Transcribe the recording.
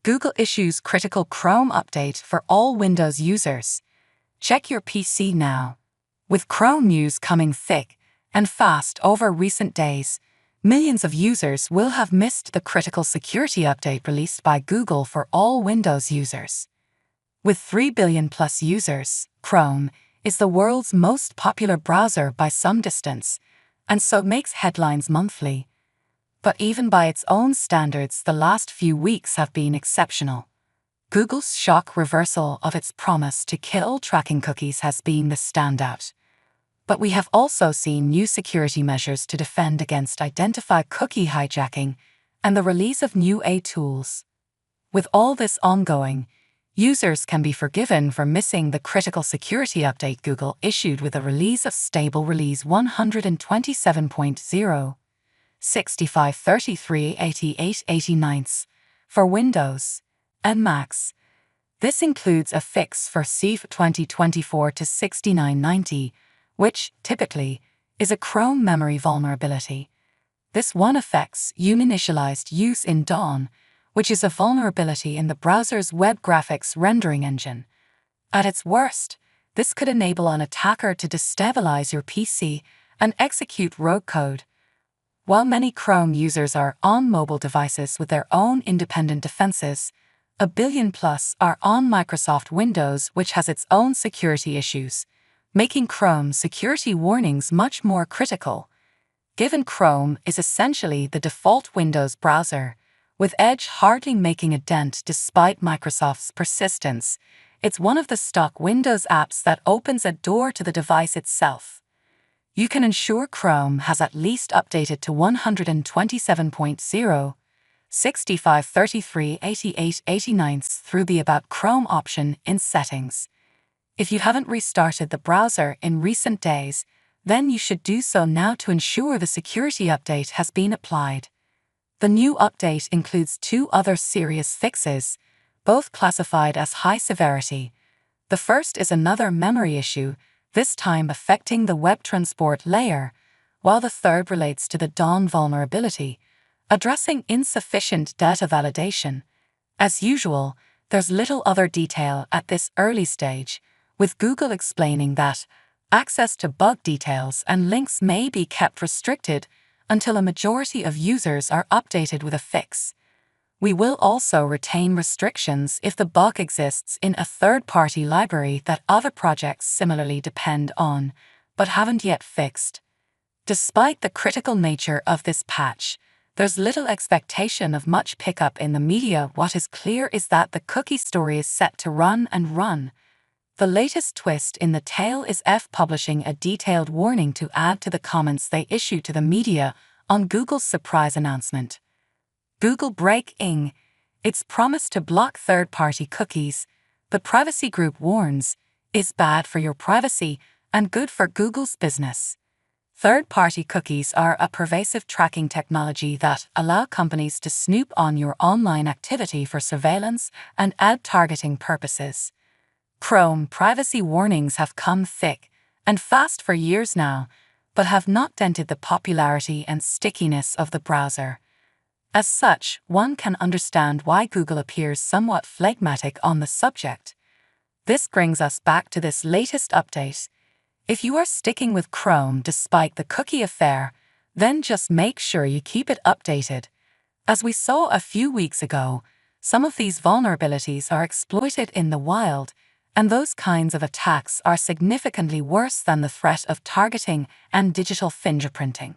Google issues critical Chrome update for all Windows users. Check your PC now. With Chrome news coming thick and fast over recent days, millions of users will have missed the critical security update released by Google for all Windows users. With 3 billion plus users, Chrome is the world's most popular browser by some distance, and so makes headlines monthly. But even by its own standards, the last few weeks have been exceptional. Google's shock reversal of its promise to kill tracking cookies has been the standout. But we have also seen new security measures to defend against identified cookie hijacking and the release of new AI tools. With all this ongoing, users can be forgiven for missing the critical security update Google issued with the release of stable release 127.0. 65338889 for Windows and Macs. This includes a fix for CVE 2024-6990, which, typically, is a Chrome memory vulnerability. This one affects uninitialized use in Dawn, which is a vulnerability in the browser's web graphics rendering engine. At its worst, this could enable an attacker to destabilize your PC and execute rogue code. While many Chrome users are on mobile devices with their own independent defenses, 1 billion plus are on Microsoft Windows, which has its own security issues, making Chrome security warnings much more critical. Given Chrome is essentially the default Windows browser, with Edge hardly making a dent despite Microsoft's persistence, it's one of the stock Windows apps that opens a door to the device itself. You can ensure Chrome has at least updated to 127.0, 65338889 through the About Chrome option in Settings. If you haven't restarted the browser in recent days, then you should do so now to ensure the security update has been applied. The new update includes 2 other serious fixes, both classified as high severity. The first is another memory issue, this time affecting the web transport layer, while the third relates to the Dawn vulnerability, addressing insufficient data validation. As usual, there's little other detail at this early stage, with Google explaining that access to bug details and links may be kept restricted until a majority of users are updated with a fix. We will also retain restrictions if the bug exists in a third-party library that other projects similarly depend on, but haven't yet fixed. Despite the critical nature of this patch, there's little expectation of much pickup in the media. What is clear is that the cookie story is set to run and run. The latest twist in the tale is F publishing a detailed warning to add to the comments they issue to the media on Google's surprise announcement. Google breaking its promise to block third-party cookies, but privacy group warns, is bad for your privacy and good for Google's business. Third-party cookies are a pervasive tracking technology that allow companies to snoop on your online activity for surveillance and ad targeting purposes. Chrome privacy warnings have come thick and fast for years now, but have not dented the popularity and stickiness of the browser. As such, one can understand why Google appears somewhat phlegmatic on the subject. This brings us back to this latest update. If you are sticking with Chrome despite the cookie affair, then just make sure you keep it updated. As we saw a few weeks ago, some of these vulnerabilities are exploited in the wild, and those kinds of attacks are significantly worse than the threat of targeting and digital fingerprinting.